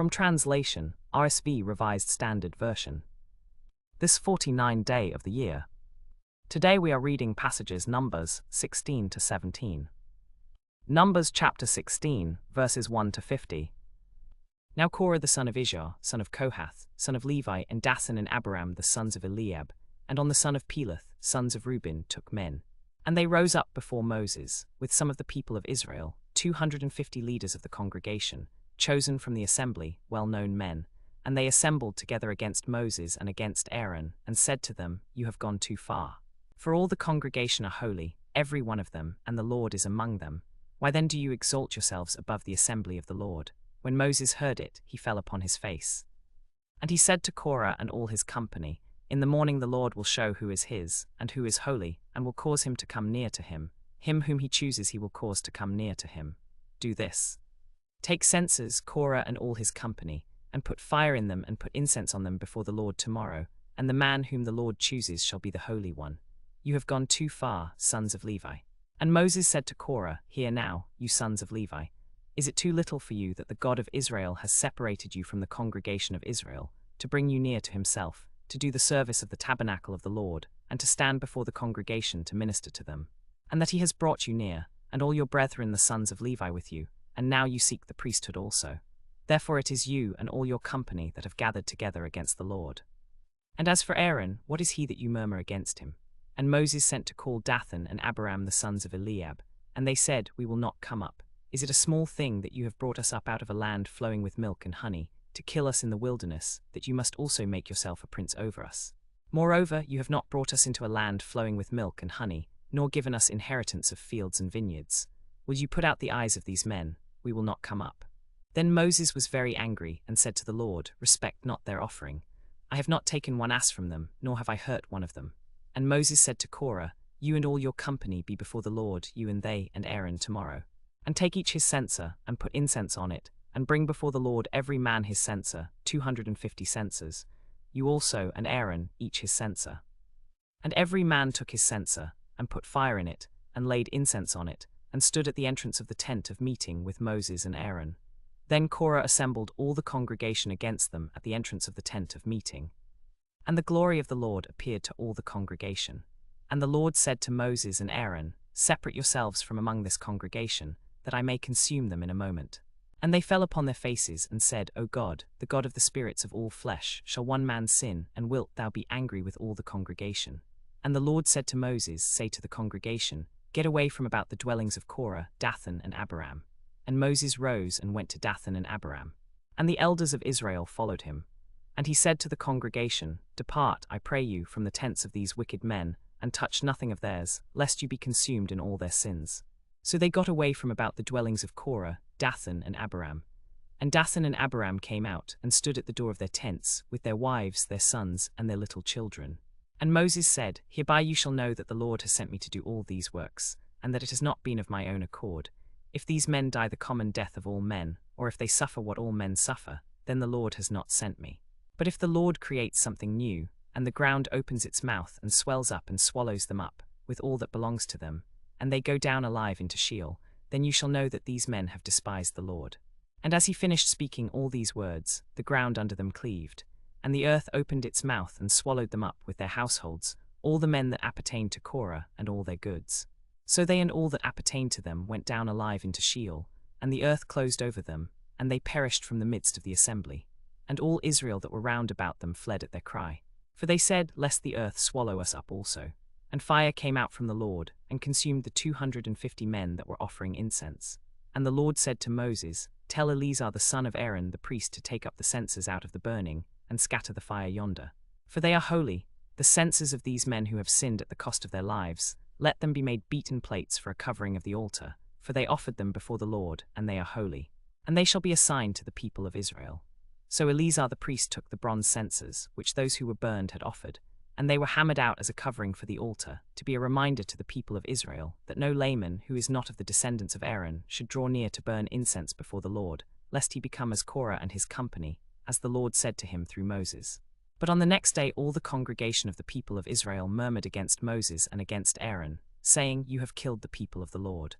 From translation, RSV Revised Standard Version. This 49th day of the year. Today we are reading passages Numbers 16 to 17. Numbers chapter 16, verses 1 to 50. Now Korah the son of Izhar, son of Kohath, son of Levi, and Dathan and Abiram the sons of Eliab, and on the son of Peleth, sons of Reuben, took men. And they rose up before Moses, with some of the people of Israel, 250 leaders of the congregation, chosen from the assembly, well-known men. And they assembled together against Moses and against Aaron, and said to them, You have gone too far. For all the congregation are holy, every one of them, and the Lord is among them. Why then do you exalt yourselves above the assembly of the Lord? When Moses heard it, he fell upon his face. And he said to Korah and all his company, In the morning the Lord will show who is his, and who is holy, and will cause him to come near to him. Him whom he chooses he will cause to come near to him. Do this. Take censers, Korah and all his company, and put fire in them and put incense on them before the Lord tomorrow, and the man whom the Lord chooses shall be the Holy One. You have gone too far, sons of Levi. And Moses said to Korah, Hear now, you sons of Levi. Is it too little for you that the God of Israel has separated you from the congregation of Israel, to bring you near to himself, to do the service of the tabernacle of the Lord, and to stand before the congregation to minister to them? And that he has brought you near, and all your brethren the sons of Levi with you, and now you seek the priesthood also. Therefore it is you and all your company that have gathered together against the Lord. And as for Aaron, what is he that you murmur against him? And Moses sent to call Dathan and Abiram the sons of Eliab, and they said, We will not come up. Is it a small thing that you have brought us up out of a land flowing with milk and honey, to kill us in the wilderness, that you must also make yourself a prince over us? Moreover, you have not brought us into a land flowing with milk and honey, nor given us inheritance of fields and vineyards. Will you put out the eyes of these men? We will not come up. Then Moses was very angry, and said to the Lord, Respect not their offering. I have not taken one ass from them, nor have I hurt one of them. And Moses said to Korah, You and all your company be before the Lord, you and they and Aaron tomorrow. And take each his censer, and put incense on it, and bring before the Lord every man his censer, 250 censers. You also and Aaron each his censer. And every man took his censer, and put fire in it, and laid incense on it, and stood at the entrance of the tent of meeting with Moses and Aaron. Then Korah assembled all the congregation against them at the entrance of the tent of meeting. And the glory of the Lord appeared to all the congregation. And the Lord said to Moses and Aaron, Separate yourselves from among this congregation, that I may consume them in a moment. And they fell upon their faces and said, O God, the God of the spirits of all flesh, shall one man sin, and wilt thou be angry with all the congregation? And the Lord said to Moses, Say to the congregation, Get away from about the dwellings of Korah, Dathan, and Abiram. And Moses rose and went to Dathan and Abiram. And the elders of Israel followed him. And he said to the congregation, Depart, I pray you, from the tents of these wicked men, and touch nothing of theirs, lest you be consumed in all their sins. So they got away from about the dwellings of Korah, Dathan, and Abiram. And Dathan and Abiram came out, and stood at the door of their tents, with their wives, their sons, and their little children. And Moses said, Hereby you shall know that the Lord has sent me to do all these works, and that it has not been of my own accord. If these men die the common death of all men, or if they suffer what all men suffer, then the Lord has not sent me. But if the Lord creates something new, and the ground opens its mouth and swells up and swallows them up, with all that belongs to them, and they go down alive into Sheol, then you shall know that these men have despised the Lord. And as he finished speaking all these words, the ground under them cleaved, and the earth opened its mouth and swallowed them up with their households, all the men that appertained to Korah, and all their goods. So they and all that appertained to them went down alive into Sheol, and the earth closed over them, and they perished from the midst of the assembly. And all Israel that were round about them fled at their cry. For they said, Lest the earth swallow us up also. And fire came out from the Lord, and consumed the 250 men that were offering incense. And the Lord said to Moses, Tell Eleazar the son of Aaron the priest to take up the censers out of the burning, and scatter the fire yonder. For they are holy, the censers of these men who have sinned at the cost of their lives. Let them be made beaten plates for a covering of the altar, for they offered them before the Lord, and they are holy. And they shall be a sign to the people of Israel. So Eleazar the priest took the bronze censers, which those who were burned had offered, and they were hammered out as a covering for the altar, to be a reminder to the people of Israel, that no layman who is not of the descendants of Aaron should draw near to burn incense before the Lord, lest he become as Korah and his company, as the Lord said to him through Moses. But on the next day all the congregation of the people of Israel murmured against Moses and against Aaron, saying, You have killed the people of the Lord.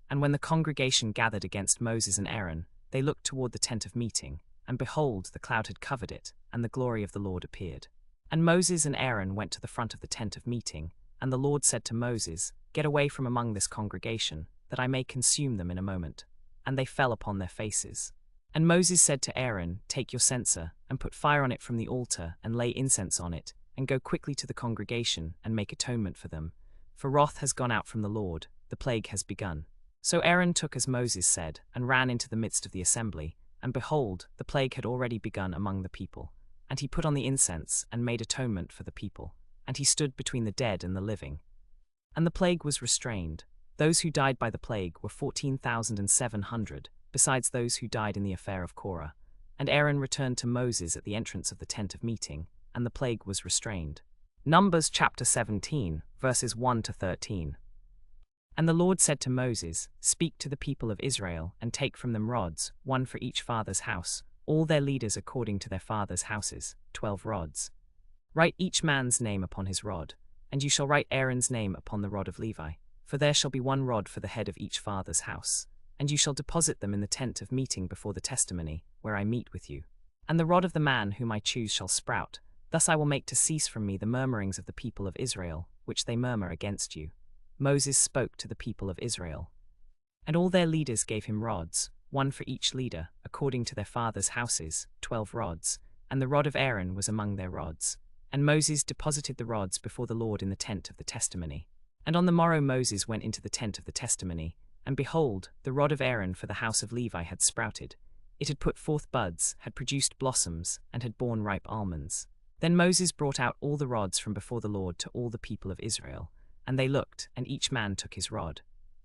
And when the congregation gathered against Moses and Aaron, they looked toward the tent of meeting, and behold, the cloud had covered it, and the glory of the Lord appeared. And Moses and Aaron went to the front of the tent of meeting, and the Lord said to Moses, "Get away from among this congregation, that I may consume them in a moment." And they fell upon their faces. And Moses said to Aaron, "Take your censer, and put fire on it from the altar, and lay incense on it, and go quickly to the congregation, and make atonement for them. For wrath has gone out from the Lord, the plague has begun." So Aaron took as Moses said, and ran into the midst of the assembly, and behold, the plague had already begun among the people. And he put on the incense, and made atonement for the people, and he stood between the dead and the living. And the plague was restrained. Those who died by the plague were 14,700, besides those who died in the affair of Korah. And Aaron returned to Moses at the entrance of the tent of meeting, and the plague was restrained. Numbers chapter 17, verses 1 to 13. And the Lord said to Moses, "Speak to the people of Israel, and take from them rods, one for each father's house, all their leaders according to their fathers' houses, 12 rods. Write each man's name upon his rod, and you shall write Aaron's name upon the rod of Levi, for there shall be one rod for the head of each father's house. And you shall deposit them in the tent of meeting before the testimony, where I meet with you. And the rod of the man whom I choose shall sprout. Thus I will make to cease from me the murmurings of the people of Israel, which they murmur against you." Moses spoke to the people of Israel. And all their leaders gave him rods, one for each leader, according to their fathers' houses, 12 rods, and the rod of Aaron was among their rods. And Moses deposited the rods before the Lord in the tent of the testimony. And on the morrow Moses went into the tent of the testimony, and behold, the rod of Aaron for the house of Levi had sprouted. It had put forth buds, had produced blossoms, and had borne ripe almonds. Then Moses brought out all the rods from before the Lord to all the people of Israel, and they looked, and each man took his rod.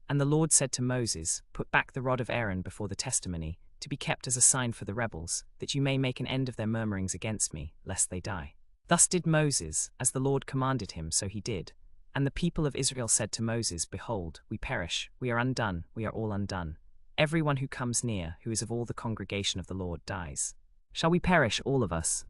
And the Lord said to Moses, "Put back the rod of Aaron before the testimony, to be kept as a sign for the rebels, that you may make an end of their murmurings against me, lest they die." Thus did Moses, as the Lord commanded him, so he did. And the people of Israel said to Moses, "Behold, we perish, we are undone, we are all undone. Every one who comes near, who is of all the congregation of the Lord, dies. Shall we perish all of us,